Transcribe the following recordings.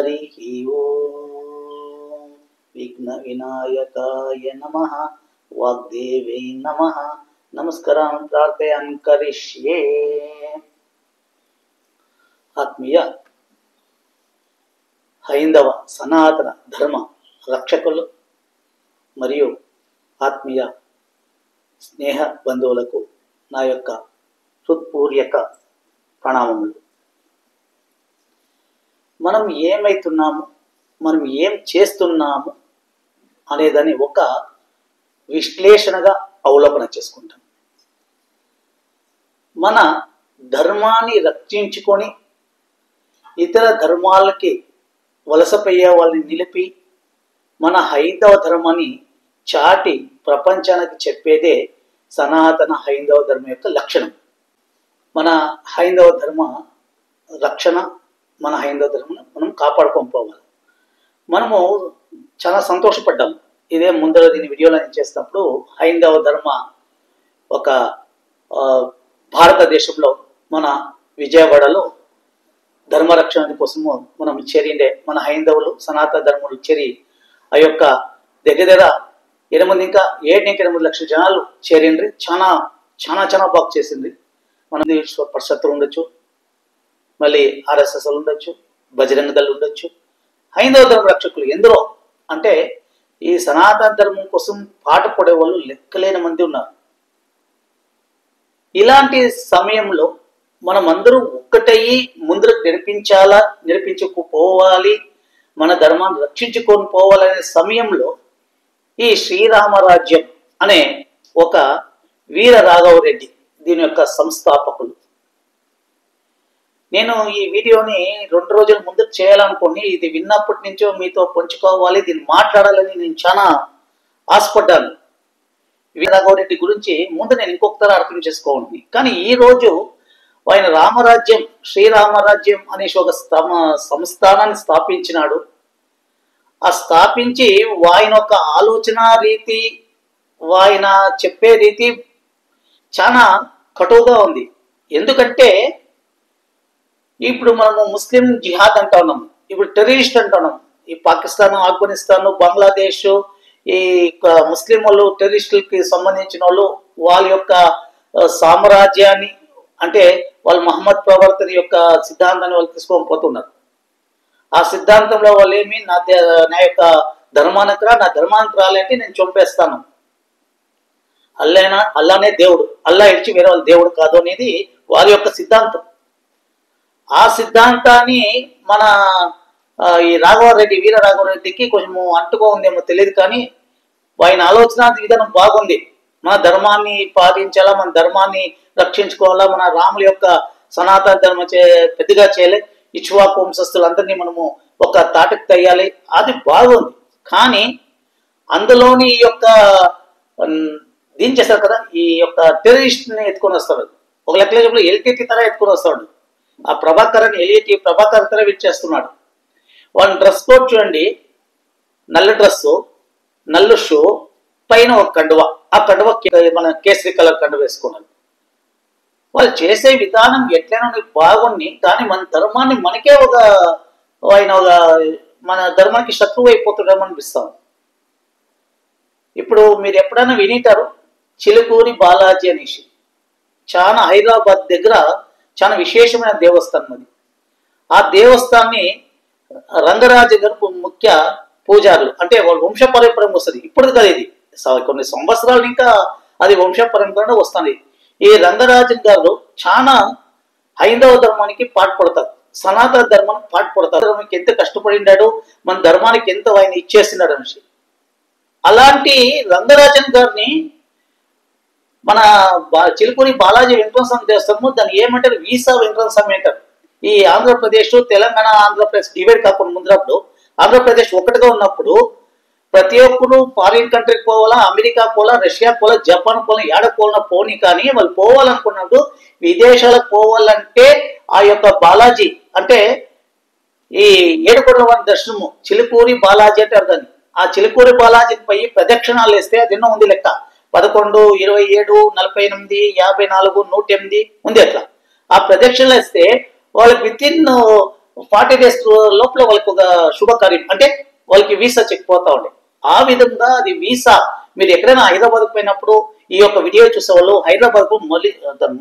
हरि ओम विघ्न विनायकाय नमः वाग्देवे नमः नमस्कारां प्रार्थयामि करिष्ये। आत्मीय హైందవ సనాతన ధర్మ రక్షకులు మరియు ఆత్మీయ స్నేహ బంధువులకు నా యొక్క హృత్పూర్వక ప్రణామములు. మనం ఏమైతున్నాము, మనం ఏం చేస్తున్నాము అనేదాన్ని ఒక విశ్లేషణగా అవలోకన చేసుకుంటాం. మన ధర్మాన్ని రక్షించుకొని ఇతర ధర్మాలకి వలసపోయే వాళ్ళని నిలిపి మన హైందవ ధర్మాన్ని చాటి ప్రపంచానికి చెప్పేదే సనాతన హైందవ ధర్మం యొక్క లక్షణం. మన హైందవ ధర్మ రక్షణ, మన హైందవ ధర్మం మనం కాపాడుకొని పోవాలి. మనము చాలా సంతోషపడ్డాము. ఇదే ముందర దీని వీడియోలో నేను చేసినప్పుడు హైందవ ధర్మ ఒక భారతదేశంలో మన విజయవాడలో ధర్మరక్షణ కోసము మనం చేరిండే మన హైందవులు సనాతన ధర్మములు చేరి ఆ యొక్క దగ్గర 8 లక్షల జనాలు చేరిండ్రి. చాలా చాలా చాలా బాగా చేసింది. మన పరిషత్తులు ఉండొచ్చు, మళ్ళీ ఆర్ఎస్ఎస్ ఉండొచ్చు, బజరంగ దళ్ ఉండొచ్చు. హైందవ ధర్మ రక్షకులు ఎందరో అంటే ఈ సనాతన ధర్మం కోసం పాట పడే వాళ్ళు లెక్కలేని మంది ఉన్నారు. ఇలాంటి సమయంలో మనం అందరూ ఒక్కటయ్యి ముందుకు నడిపించుకుపోవాలి, మన ధర్మాన్ని రక్షించుకొని పోవాలనే సమయంలో ఈ శ్రీరామరాజ్యం అనే ఒక వీర రాఘవరెడ్డి దీని యొక్క సంస్థాపకులు. నేను ఈ వీడియోని 2 రోజుల ముందు చేయాలనుకోని ఇది విన్నప్పటి నుంచో మీతో పంచుకోవాలి, దీన్ని మాట్లాడాలని నేను చాలా ఆశపడ్డాను. వీర రాఘవరెడ్డి గురించి ముందు నేను ఇంకొకసారి అర్థం చేసుకోవాలి. కానీ ఈ రోజు ఆయన రామరాజ్యం, శ్రీరామరాజ్యం అనేసి ఒక సంస్థానాన్ని స్థాపించినాడు. ఆ స్థాపించి ఆయన ఒక ఆలోచన రీతి, ఆయన చెప్పే రీతి చాలా కటువుగా ఉంది. ఎందుకంటే ఇప్పుడు మనము ముస్లిం జిహాద్ అంటా ఉన్నాం, ఇప్పుడు టెర్రరిస్ట్ అంటా ఉన్నాం. ఈ పాకిస్తాన్, ఆఫ్ఘనిస్తాన్, బంగ్లాదేశ్ ఈ ముస్లిం వాళ్ళు టెర్రరిస్టులకి సంబంధించిన వాళ్ళు వాళ్ళ యొక్క సామ్రాజ్యాన్ని అంటే వాళ్ళు మహమ్మద్ ప్రవర్తన యొక్క సిద్ధాంతాన్ని వాళ్ళు తీసుకొని పోతున్నారు. ఆ సిద్ధాంతంలో వాళ్ళు ఏమి నా యొక్క ధర్మానికి నా ధర్మానికి రాలంటే నేను చంపేస్తాను, అల్లానే దేవుడు, అల్లా ఇచ్చి వేరే వాళ్ళ దేవుడు కాదు అనేది వారి యొక్క సిద్ధాంతం. ఆ సిద్ధాంతాన్ని మన ఈ రాఘవరెడ్డి, వీర రాఘవరెడ్డికి కొంచెము అంటుకో ఉందేమో తెలియదు, కానీ ఆయన ఆలోచన విధానం బాగుంది. మన ధర్మాన్ని పాటించాలా, మన ధర్మాన్ని రక్షించుకోవాలా, మన రాముల యొక్క సనాతన ధర్మం పెద్దగా చేయలే, ఇక్ష్వాకు వంశస్థులందరినీ మనము ఒక తాటకు తెయ్యాలి, అది బాగుంది. కానీ అందులోని ఈ యొక్క దీని చేస్తారు కదా, ఈ యొక్క టెర్రరిస్ట్ని ఎత్తుకొని వస్తాడు. ఒక లెక్కలో ఎల్టీటీ తర ఎత్తుకొని వస్తాడు. ఆ ప్రభాకర్ అని ప్రభాకర్ తర విచ్చేస్తున్నాడు. వాళ్ళ డ్రెస్ కోడ్ చూడండి, నల్ల డ్రెస్సు, నల్ల షూ, పైన ఒక కండువ, ఆ కండువ మన కేసరి కలర్ కండువ వేసుకున్నాడు. వాళ్ళు చేసే విధానం ఎట్లైనా బాగుంది, కానీ మన ధర్మాన్ని మనకే ఆయన మన ధర్మానికి శత్రువు అయిపోతున్నాం అనిపిస్తాం. ఇప్పుడు మీరు ఎప్పుడైనా వినిటారు చిలుకూరి బాలాజీ అనేసి, చాలా హైదరాబాద్ దగ్గర చాలా విశేషమైన దేవస్థానం అది. ఆ దేవస్థానాన్ని రంగరాజు గారు ముఖ్య పూజారులు, అంటే వాళ్ళ వంశ పరంపరంగా వస్తుంది. ఇప్పుడు కదా ఇది కొన్ని సంవత్సరాలు ఇంకా అది వంశ పరంపరగా వస్తుంది. ఈ రంగరాజన్ గారు చాలా హైందవ ధర్మానికి పాటుపడతారు, సనాతన ధర్మానికి పాటుపడతారు. ధర్మానికి ఎంత కష్టపడినాడు, మన ధర్మానికి ఎంత ఆయన ఇచ్చేస్తున్నాడు అనేసి. అలాంటి రంగరాజన్ గారిని మన చిలుకూరి బాలాజీ వెంకటరమణ స్వామి దేవస్థానము దాన్ని ఏమంటారు, వీసా వెంకటరమణ స్వామి అంటారు. ఈ ఆంధ్రప్రదేశ్, తెలంగాణ, ఆంధ్రప్రదేశ్ డివైడ్ కాకుండా ముందున్నప్పుడు ఆంధ్రప్రదేశ్ ఒకటిగా ఉన్నప్పుడు ప్రతి ఒక్కరు ఫారిన్ కంట్రీకి పోవాలా, అమెరికా పోవాలా, రష్యా పోవాలా, జపాన్ పోవాలా, ఏడపోవాలన్నా పోని. కానీ వాళ్ళు పోవాలనుకున్నప్పుడు విదేశాలకు పోవాలంటే ఆ యొక్క బాలాజీ అంటే ఈ 7 కోట్ల దర్శనము చిలుకూరి బాలాజీ అంటే అర్థం. ఆ చిలుకూరి బాలాజీకి పోయి ప్రదక్షిణాలు వేస్తే అది ఎన్నో ఉంది లెక్క, 11, 27, 48, 54, 108 ఉంది. అట్లా ఆ ప్రదక్షిణలు వేస్తే వాళ్ళకి విత్ ఇన్ 40 days లోపల వాళ్ళకి ఒక శుభకార్యం అంటే వాళ్ళకి వీసా చెక్ పోతా ఉండే. ఆ విధంగా అది వీసా మీరు ఎక్కడైనా హైదరాబాద్ పోయినప్పుడు ఈ యొక్క వీడియో చూసేవాళ్ళు హైదరాబాద్ కు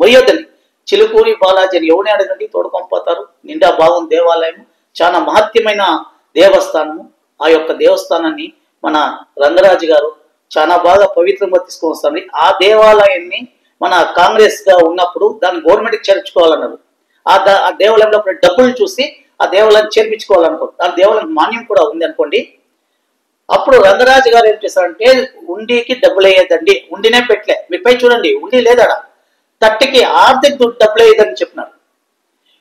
మొయ్యొద్దని చిలుకూరి బాలాజీ అని ఎవరిని అడగండి తోడుకొనిపోతారు. నిండా బాగుంది దేవాలయం, చాలా మహత్యమైన దేవస్థానము. ఆ యొక్క దేవస్థానాన్ని మన రంగరాజు గారు చాలా బాగా పవిత్రంగా తీసుకొని వస్తుంది. ఆ దేవాలయాన్ని మన కాంగ్రెస్ గా ఉన్నప్పుడు దాన్ని గవర్నమెంట్కి చేర్చుకోవాలన్నారు. ఆ దేవాలయంలో డబ్బులు చూసి ఆ దేవాలయాన్ని చేర్పించుకోవాలనుకో, ఆ దేవాలయం మాన్యం కూడా ఉంది అనుకోండి. అప్పుడు రంగరాజు గారు ఏం చేశారంటే ఉండికి డబ్బులు వేయద్దండి, ఉండినే పెట్టలే, మీరు పై చూడండి ఉండి లేదా తట్టికి ఆర్థిక డబ్బులు వేయదని చెప్పినారు.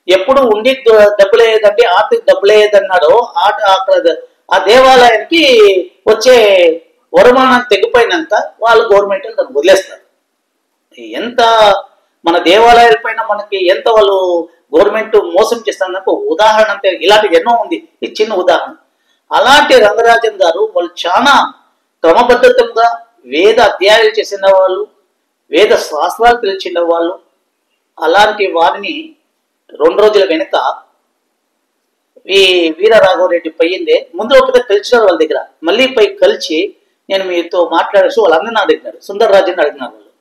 ఎప్పుడు ఉండి డబ్బులు వేయదండి ఆర్థిక డబ్బులు వేయదన్నాడో అక్కడ ఆ దేవాలయానికి వచ్చే వరమానం తెగిపోయినాక వాళ్ళు గవర్నమెంట్ దాన్ని వదిలేస్తారు. ఎంత మన దేవాలయాల పైన మనకి ఎంత వాళ్ళు గవర్నమెంట్ మోసం చేస్తున్నందుకు ఉదాహరణ అంటే ఇలాంటివి ఎన్నో ఉంది. ఈ చిన్న ఉదాహరణ. అలాంటి రంగరాజన్ గారు వాళ్ళు చాలా క్రమబద్ధతంగా వేద అధ్యాయాలు చేసిన వాళ్ళు, వేద శాస్త్రాలు తెలిసిన వాళ్ళు. అలాంటి వారిని 2 రోజుల వెనుక ఈ వీరరాఘవరెడ్డి పోయిందే ముందు ఒకటే కలిసినారు వాళ్ళ దగ్గర. మళ్ళీ పోయి కలిసి నేను మీతో మాట్లాడేసి వాళ్ళందరినీ అడిగినారు, సుందర్రాజుని అడిగినారు. వాళ్ళు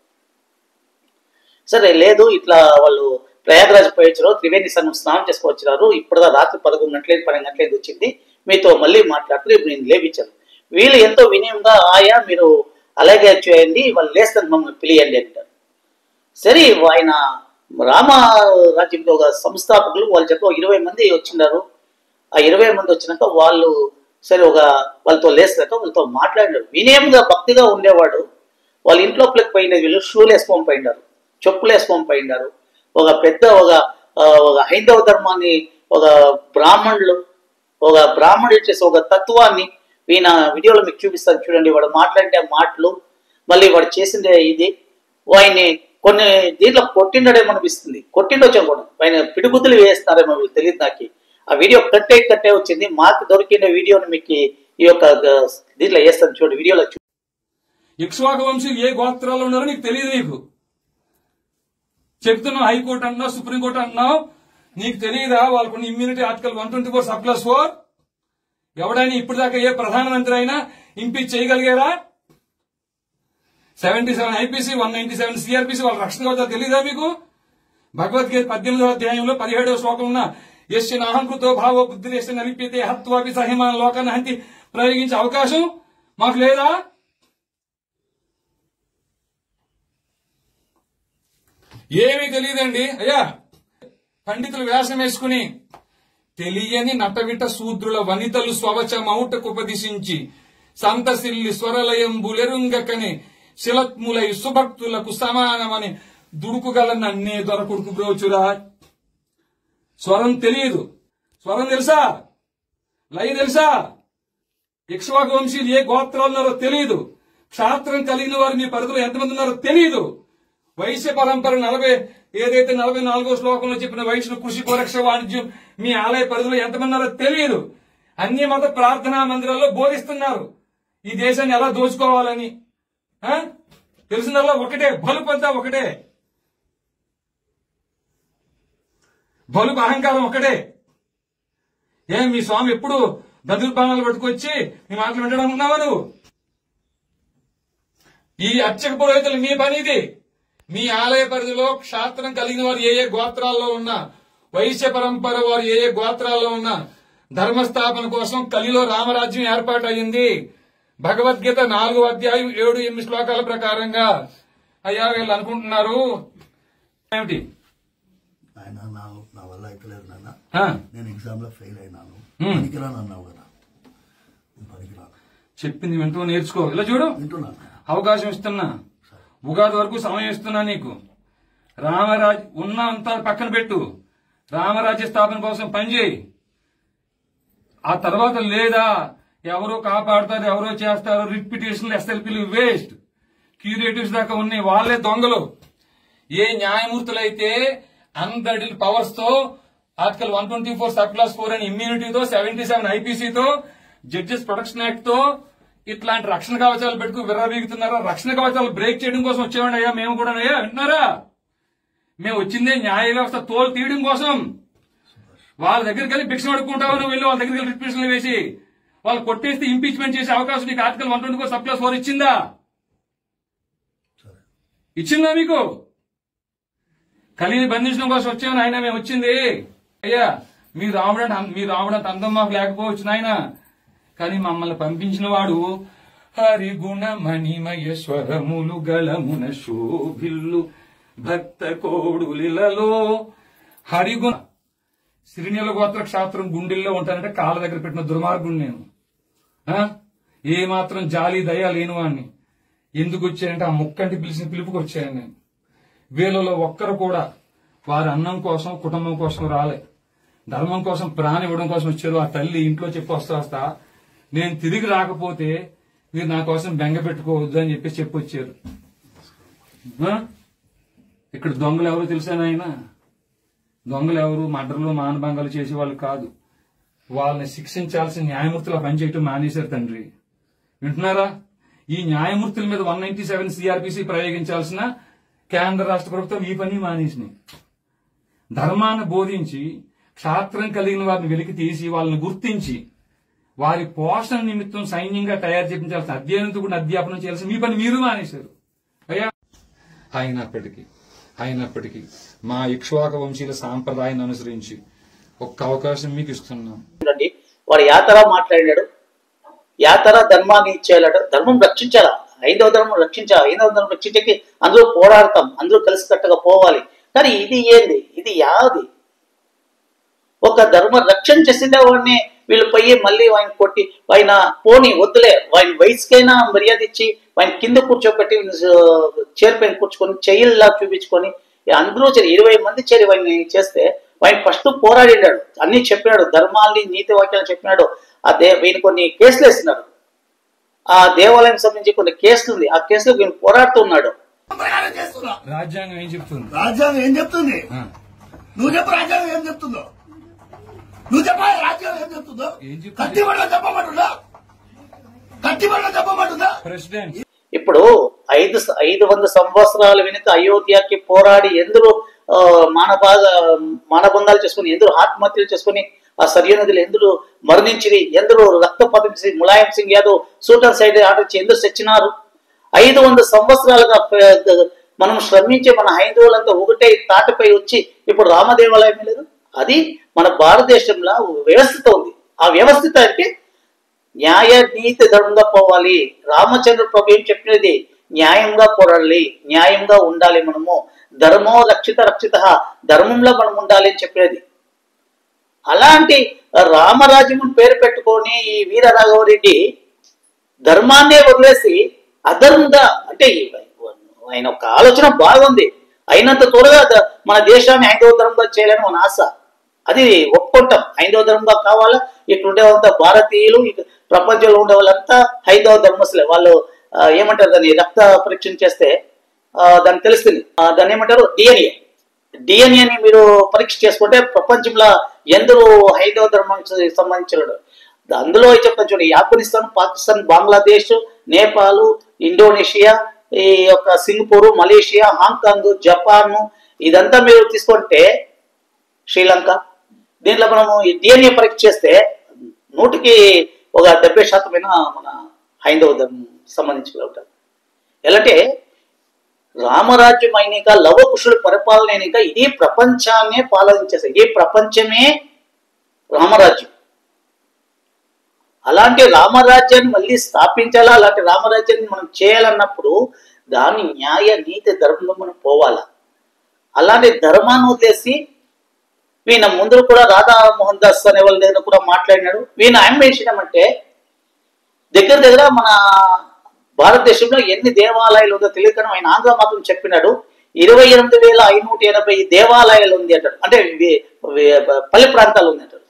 సరే లేదు ఇట్లా వాళ్ళు ప్రయాగరాజ్ పోయించారు, త్రివేణి సంఘం స్నానం చేసుకోవచ్చినారు, ఇప్పుడు రాత్రి 11 గంటలేదు 12 గంటలేదు వచ్చింది, మీతో మళ్ళీ మాట్లాడుతూ ఇప్పుడు నేను లేపించాను. వీళ్ళు ఎంతో వినయంగా ఆయా మీరు అలాగే చేయండి, వాళ్ళు లేస్తారు మమ్మల్ని పిలియండి అంటారు. సరే ఆయన రామరాజ్యంలో ఒక సంస్థాపకులు వాళ్ళు చెప్పి 20 మంది వచ్చినారు. ఆ 20 మంది వచ్చినాక వాళ్ళు సరే వాళ్ళతో లేస్తాక వాళ్ళతో మాట్లాడినారు. వినయంగా భక్తిగా ఉండేవాడు. వాళ్ళ ఇంట్లోకి పోయిన వీళ్ళు షూలు వేసుకొని పోయినారు, చెప్పులు వేసుకొని పోయినారు. ఒక పెద్ద ఒక హైందవ ధర్మాన్ని ఒక బ్రాహ్మణుడు చేసే ఒక తత్వాన్ని ఈయన వీడియోలో మీకు చూపిస్తాను చూడండి. వాడు మాట్లాడే మాటలు మళ్ళీ వాడు చేసిందే ఇది ఆయన్ని కొన్ని దీంట్లో కొట్టిండేమో అనిపిస్తుంది, కొట్టిండొచ్చాం కూడా ఆయన పిడిగుద్దులు వేస్తున్నారేమో వీళ్ళు తెలియదు నాకు. ఆ వీడియో కట్టే వచ్చింది మాకు దొరికిన వీడియోని మీకు ఈ యొక్క దీంట్లో వేస్తాను చూడండి వీడియోలో. ఇక్ష్వాకు వంశీయులు ఏ గోత్రాల్లో ఉన్నారో నీకు తెలియదు. నీకు చెప్తున్నావు హైకోర్టు అన్నావు, సుప్రీంకోర్టు అన్నావు, నీకు తెలియదా వాళ్ళకున్న ఇమ్యూనిటీ ఆర్టికల్ 124(4). ఎవడైనా ఇప్పుడు దాకా ఏ ప్రధానమంత్రి అయినా ఇంపీచ్ చేయగలిగారా? 77 ఐపీసీ 197 సిఆర్పిసి వాళ్ళ రక్షణ కవచాలు తెలియదా మీకు? భగవద్గీత 18వ అధ్యాయంలో 17వ శ్లోకం ఉన్న యస్య నాహంకృతో భావో బుద్ధిరేశ్వ నలిప్యతే హత్వాపి సహిమాన లోకాన్ని హంతి ప్రయోగించే అవకాశం మాకు లేదా? ఏమీ తెలియదండి అయ్యా. పండితులు వ్యాసం వేసుకుని తెలియని నటవిట శూద్రుల వనితలు స్వవచమౌటకుపదిశించి సంతసిల్లి స్వరలయం బులెరుంగకని శిలత్ములై సుభక్తులకు సమానమని దుడుకుగల నన్నే దొరకుడుకు బ్రోచురా. స్వరం తెలియదు, స్వరం తెలుసా? లయ తెలుసా? ఇక్ష్వాకు వంశీయులు ఏ గోత్రాలు ఉన్నారో తెలియదు. క్షాత్రం కలిగిన వారు మీ పరిధిలో ఎంతమంది ఉన్నారో తెలియదు. వైశ్య పరంపర 44వ శ్లోకంలో చెప్పిన వైశ్యులు కృషి పరక్ష వాణిజ్యం మీ ఆలయ పరిధిలో ఎంతమంది ఉన్నారో తెలియదు. అన్ని మత ప్రార్థనా మందిరాల్లో బోధిస్తున్నారు ఈ దేశాన్ని ఎలా దోచుకోవాలని. తెలిసినల్లా ఒకటే, బలుపు అంతా ఒకటే, బలుపు అహంకారం ఒకటే. మీ స్వామి ఎప్పుడు దదుర్బాణాలు పట్టుకొచ్చి మీ మాటలు వినడం ఉన్నావా నువ్వు? ఈ అర్చక పురోహితులు మీ పని ఇది. మీ ఆలయ పరిధిలో క్షాత్రం కలిగిన వారు ఏ గోత్రాల్లో ఉన్నా, వైశ్య పరంపర వారు ఏ గోత్రాల్లో ఉన్నా ధర్మస్థాపన కోసం కలిలో రామరాజ్యం ఏర్పాటు అయింది. భగవద్గీత 4వ అధ్యాయం 7-8 శ్లోకాల ప్రకారంగా. అయ్యా వీళ్ళు అనుకుంటున్నారు ఏమిటి? ఆయన నా వల్ల అయితలేదు నాన్న, నేను ఎగ్జామ్ లో ఫెయిల్ అయినాను, పనికిరాను అన్నావు కదా, పనికిరాను చెప్పింది వింటూ నేర్చుకో. ఇలా చూడు, అవకాశం ఇస్తున్నా, ఉగాది వరకు సమయం ఇస్తున్నా నీకు. రామరాజ్ ఉన్నంత పక్కన పెట్టు, రామరాజ్య స్థాపన కోసం పనిచేయి. ఆ తర్వాత లేదా ఎవరో కాపాడతారు, ఎవరో చేస్తారు, రిట్ పిటిషన్లు ఎస్ఎల్పీలు వేస్ట్, క్యూరేటివ్స్ దాకా ఉన్నాయి, వాళ్లే దొంగలు. ఏ న్యాయమూర్తులైతే అన్బ్రిడిల్డ్ పవర్స్ తో ఆర్టికల్ 124(4) అని ఇమ్యూనిటీతో 77 ఐపీసీతో జడ్జెస్ ప్రొటెక్షన్ యాక్ట్ తో ఇట్లాంటి రక్షణ కవచాలు పెట్టుకు విర్రవీగుతున్నారా? రక్షణ కవచాలు బ్రేక్ చేయడం కోసం వచ్చేవాడి అయ్యా మేము కూడా. అయ్యా వింటున్నారా? మేము వచ్చిందే న్యాయ వ్యవస్థ తోలు తీయడం కోసం. వాళ్ళ దగ్గరికి వెళ్ళి భిక్ష పడుకుంటావు, నువ్వు వెళ్ళి వాళ్ళ దగ్గరికి వెళ్ళి రిపిటిషన్లు వేసి వాళ్ళు కొట్టేస్తే ఇంపీచ్మెంట్ చేసే అవకాశం నీకు ఆర్టికల్ 124 ఇచ్చిందా? ఇచ్చిందా మీకు? కలిని బంధించడం కోసం వచ్చామని ఆయన మేము వచ్చింది. అయ్యా మీరు రావడంత అందం మాకు లేకపోవచ్చు నాయన, కానీ మమ్మల్ని పంపించిన వాడు హరిగుణ మణిమయేశ్వరములు గళమున శోభిల్లు భక్త కోడులిలలో హరిగుణ శ్రీనిల గోత్ర క్షాత్రం గుండెల్లో ఉంటానంటే కాళ్ళ దగ్గర పెట్టిన దుర్మార్గుడు నేను. ఏ మాత్రం జాలి దయ లేని వాడిని. ఎందుకు వచ్చానంటే ఆ ముక్కంటి పిలిచిన పిలుపుకి వచ్చాను నేను. వీళ్ళలో ఒక్కరు కూడా వారి అన్నం కోసం కుటుంబం కోసం రాలే, ధర్మం కోసం ప్రాణం ఇవ్వడం కోసం వచ్చారు. ఆ తల్లి ఇంట్లో చెప్పి వస్తా నేను తిరిగి రాకపోతే మీరు నా కోసం బెంగ పెట్టుకోవద్దు అని చెప్పి వచ్చారు. ఇక్కడ దొంగలు ఎవరు తెలుసా నాయన? దొంగలు ఎవరు? మర్డర్లు మానభంగాలు చేసే వాళ్ళు కాదు. వాళ్ళని శిక్షించాల్సిన న్యాయమూర్తులు పనిచేయటం మానేశారు తండ్రి. వింటున్నారా? ఈ న్యాయమూర్తుల మీద 197 CRPC ప్రయోగించాల్సిన కేంద్ర రాష్ట్ర ప్రభుత్వం ఈ పని మానేసినాయి. ధర్మాన్ని బోధించి క్షాత్రం కలిగిన వారిని వెలికి తీసి వాళ్ళని గుర్తించి వారి పోషణ నిమిత్తం సైన్యంగా తయారు చేయించాల్సిన అధ్యయనంతో కూడా అధ్యాపనం చేయాల్సిన మీ పని మీరు మానేశారు. అయ్యా అయినప్పటికీ మా ఇక్ష్వాక వంశీయుల సాంప్రదాయాన్ని అనుసరించి ఒక్క అవకాశం మీకు ఇస్తున్నాం. వాడు యాతర మాట్లాడాడు, యాతర ధర్మాన్ని ఇచ్చేయాలట. ధర్మం రక్షించాలా, ఐదవ ధర్మం రక్షించాలి. ఐదవ ధర్మం రక్షించకి అందరూ పోరాడతాం, అందరూ కలిసికట్టుగా పోవాలి. కానీ ఇది ఏంది? ఇది యాది ఒక ధర్మ రక్షణ చేసిండే వాడిని వీళ్ళు పోయి మళ్ళీ ఆయన కొట్టి ఆయన పోని వద్దులే, ఆయన వయసుకైనా మర్యాద ఇచ్చి ఆయన కింద కూర్చోబెట్టి చైర్ పైన కూర్చుకొని చెయ్యిల్లా చూపించుకొని అందరూ 20 మంది చేరి వాడిని చేస్తే ఆయన ఫస్ట్ పోరాడినాడు, అన్ని చెప్పినాడు, ధర్మాల్ని నీతి వాక్యాలు చెప్పినాడు. వీళ్ళు కొన్ని కేసులు వేసినాడు, ఆ దేవాలయం సంబంధించి కొన్ని కేసులు ఉంది, ఆ కేసులో వీళ్ళు పోరాడుతున్నాడు. రాజ్యాంగం ఏం చెప్తుంది? రాజ్యాంగం ఏం చెప్తుంది? నువ్వు చెప్పు, రాజ్యాంగం ఏం చెప్తుందో నువ్వు చెప్పాలి. రాజ్యాంగం ఏం చెప్తుందో కత్తిబడిలో చెప్పమంటుందా? ప్రెసిడెంట్ ఇప్పుడు 500 సంవత్సరాల వెనుక అయోధ్యకి పోరాడి ఎందరో మానబంధాలు చేసుకుని, ఎందరో ఆత్మహత్యలు చేసుకుని, ఆ సరియు నదిలో ఎందరో మరణించి, ఎందరో రక్తపాతం చేసి, ములాయం సింగ్ యాదవ్ సూటన్ సైడ్ ఆర్డర్ ఎందరో చచ్చినారు. 500 సంవత్సరాలుగా మనం శ్రమించి మన హైందవులంతా ఒకటే తాటిపై వచ్చి ఇప్పుడు రామదేవాలయం లేదు. అది మన భారతదేశంలో వ్యవస్థిత ఉంది. ఆ వ్యవస్థిత అంటే న్యాయ నీతి ధర్మంగా పోవాలి. రామచంద్ర ప్రభు ఏం చెప్పినది? న్యాయంగా పోరాడాలి, న్యాయంగా ఉండాలి. మనము ధర్మో రక్షిత ధర్మంలో మనం ఉండాలి అని చెప్పినది. అలాంటి రామరాజ్యం పేరు పెట్టుకొని ఈ వీర రాఘవరెడ్డి ధర్మాన్నే వదిలేసి అధర్మంగా, అంటే ఆయన ఒక ఆలోచన బాగుంది, అయినంత త్వరగా మన దేశాన్ని ఐదవ ధర్మంగా చేయాలని మన ఆశ. అది ఒప్పుకుంటాం, ఐదవ ధర్మంగా కావాలా. ఇక్కడ ఉండేవంతా భారతీయులు, ప్రపంచంలో ఉండే వాళ్ళంతా ఐదవ ధర్మస్తులే. వాళ్ళు ఏమంటారు దాన్ని, రక్త పరీక్ష చేస్తే దానికి తెలుస్తుంది. దాన్ని ఏమంటారు? డిఎన్ఏని మీరు పరీక్ష చేసుకుంటే ప్రపంచంలో ఎందరో ఐదవ ధర్మానికి సంబంధించిన అందులో చెప్తాను చూడండి. ఆఫ్ఘనిస్తాన్, పాకిస్తాన్, బంగ్లాదేశ్, నేపాల్, ఇండోనేషియా, ఈ యొక్క సింగపూర్, మలేషియా, హాంకాంగ్, జపాన్, ఇదంతా మీరు తీసుకుంటే శ్రీలంక, దీంట్లో మనము ఈ డిఎన్ఏ పరీక్ష చేస్తే 100కి 70% మన హైందవ ధర్మం సంబంధించి ఉంటారు. ఎలాంటే రామరాజ్యం అయినాక, లవకుశుల పరిపాలన అయినాక ఇదే ప్రపంచాన్నే పాలించేస్తాయి. ఈ ప్రపంచమే రామరాజ్యం. అలాంటి రామరాజ్యాన్ని మళ్ళీ స్థాపించాలా, అలాంటి రామరాజ్యాన్ని మనం చేయాలన్నప్పుడు దాని న్యాయ నీతి ధర్మంలో మనం పోవాలా. అలాంటి ధర్మాన్ని వదిలేసి వీణ ముందు కూడా రాధా మోహన్ దాస్ అనే వాళ్ళ దగ్గర కూడా మాట్లాడినాడు. వీణ ఆయన వేసినామంటే దగ్గర మన భారతదేశంలో ఎన్ని దేవాలయాలు ఉందో తెలియక ఆయన ఆంధ్ర మాత్రం చెప్పినాడు. 28,580 దేవాలయాలు ఉంది అంటాడు. అంటే పల్లె ప్రాంతాలు ఉంది అంటాడు.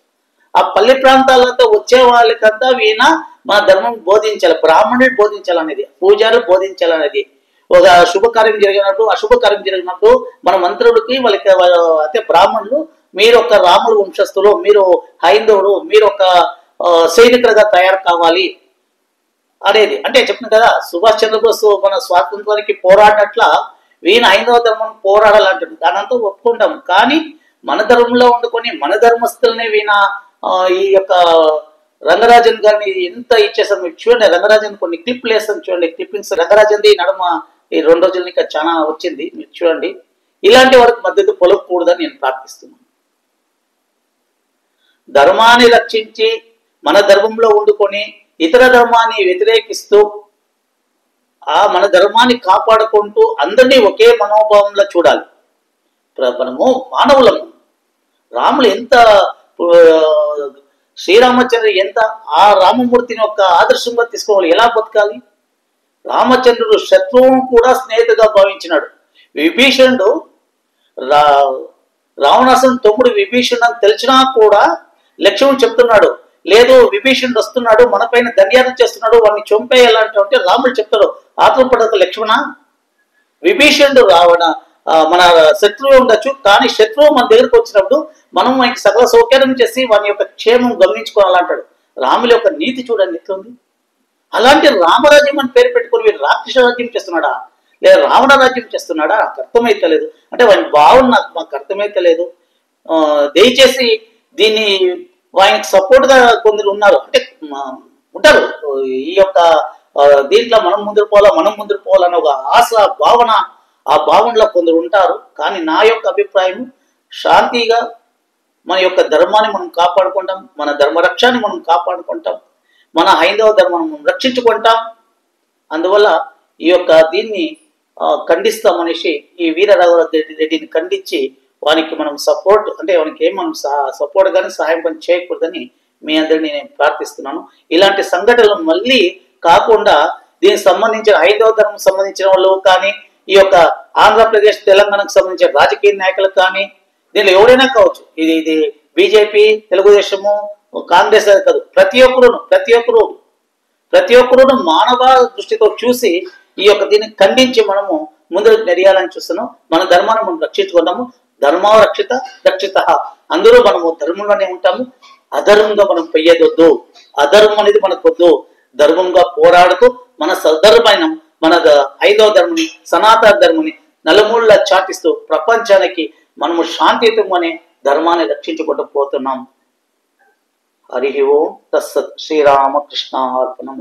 ఆ పల్లె ప్రాంతాలతో వచ్చే వాళ్ళకంతా వీణ మన ధర్మం బోధించాలి, బ్రాహ్మణులు బోధించాలనేది, పూజారులు బోధించాలనేది. ఒక శుభకార్యం జరిగినప్పుడు, అశుభకార్యం జరిగినప్పుడు మన మంత్రులకి వాళ్ళకి అయితే బ్రాహ్మణులు, మీరు ఒక రాముడు వంశస్థులు, మీరు హైందవుడు, మీరు ఒక సైనికులుగా తయారు కావాలి అనేది. అంటే చెప్పిన కదా, సుభాష్ చంద్రబోస్ మన స్వాతంత్రానికి పోరాడినట్ల వీణ హైందవ ధర్మం పోరాడాలంటాడు. దానంతా ఒప్పుకుంటాం. కానీ మన ధర్మంలో వండుకొని మన ధర్మస్తులనే ఈ యొక్క రంగరాజన్ గారిని ఎంత ఇచ్చేసాం. మీరు చూడండి, రంగరాజన్ కొన్ని క్లిప్లు వేస్తాం చూడండి, క్లిప్పింగ్స్. రంగరాజన్ ఈ నడుమ ఈ 2 రోజులు ఇంకా చాలా వచ్చింది, మీరు చూడండి. ఇలాంటి వారికి మద్దతు పొలకూడదని నేను ప్రార్థిస్తున్నాను. ధర్మాన్ని రక్షించి మన ధర్మంలో వండుకొని ఇతర ధర్మాన్ని వ్యతిరేకిస్తూ మన ధర్మాన్ని కాపాడుకుంటూ అందరినీ ఒకే మనోభావంలో చూడాలి. మనము మానవులము. రాములు ఎంత, శ్రీరామచంద్ర ఎంత ఆ రామమూర్తిని ఒక ఆదర్శంగా తీసుకోవాలి. ఎలా బతకాలి? రామచంద్రుడు శత్రువును కూడా స్నేహితుగా భావించినాడు. విభీషణుడు రావణాసుని తమ్ముడు విభీషణుడు అని తెలిసినా కూడా లక్ష్మణుడు చెప్తున్నాడు, లేదు విభీషణుడు వస్తున్నాడు, మన పైన దండ్యానం చేస్తున్నాడు, వాడిని చంపేయాలంటే రాముడు చెప్తాడు, ఆత్మపడక లక్ష్మణ, విభీషణుడు మన శత్రువు ఉండొచ్చు, కానీ శత్రువు మన దగ్గరకు వచ్చినప్పుడు మనం ఆయనకి సకల సౌకర్యం చేసి వాని యొక్క క్షేమం గమనించుకోవాలంటాడు. రాముల యొక్క నీతి చూడండి ఎట్లుంది. అలాంటి రామరాజ్యం అని పేరు పెట్టుకుని వీడు రాక్షస రాజ్యం చేస్తున్నాడా లేదా రావణ రాజ్యం చేస్తున్నాడా నాకు అర్థమైతలేదు. అంటే వాని భావన మాకు అర్థమైతలేదు. దయచేసి దీన్ని ఆయనకి సపోర్ట్ గా కొందరు ఉన్నారు, అంటే ఉంటారు ఈ యొక్క దీంట్లో మనం ముందుకు పోవాలని ఒక ఆశ భావన, ఆ భావనలో కొందరు ఉంటారు. కానీ నా యొక్క అభిప్రాయం, శాంతిగా మన యొక్క ధర్మాన్ని మనం కాపాడుకుంటాం, మన ధర్మరక్షాన్ని మనం కాపాడుకుంటాం, మన హైందవ ధర్మాన్ని మనం రక్షించుకుంటాం. అందువల్ల ఈ యొక్క దీన్ని ఖండిస్తామనేసి ఈ వీర రాఘవరెడ్డిని ఖండించి వానికి మనం సపోర్ట్, అంటే వానికి ఏం మనం సపోర్ట్ కానీ సహాయం కానీ చేయకూడదని మీ అందరినీ నేను ప్రార్థిస్తున్నాను. ఇలాంటి సంఘటనలు మళ్ళీ కాకుండా దీనికి సంబంధించిన హైందవ ధర్మం సంబంధించిన వాళ్ళు కానీ, ఈ యొక్క ఆంధ్రప్రదేశ్ తెలంగాణకు సంబంధించిన రాజకీయ నాయకులకు కానీ, దీనిలో ఎవరైనా కావచ్చు, ఇది బీజేపీ, తెలుగుదేశము, కాంగ్రెస్ కాదు, ప్రతి ఒక్కరు మానవ దృష్టితో చూసి ఈ యొక్క దీన్ని ఖండించి మనము ముందుకు నెరయాలని చూస్తున్నాం. మన ధర్మాన్ని మనం రక్షించుకున్నాము. ధర్మో రక్షిత. అందరూ మనము ధర్మంలోనే ఉంటాము. అధర్మంగా మనం పెయ్యదొద్దు. అధర్మం అనేది మనకు వద్దు. ధర్మంగా పోరాడుతూ మన సధర్మైన మన ఐదవ ధర్మని, సనాతన ధర్మని నలుమూలలా చాటిస్తూ ప్రపంచానికి మనము శాంతియుతం అనే ధర్మాన్ని రక్షించుకుంటూ పోతున్నాం. హరి ఓం తత్సత్. శ్రీరామకృష్ణ అర్పణం.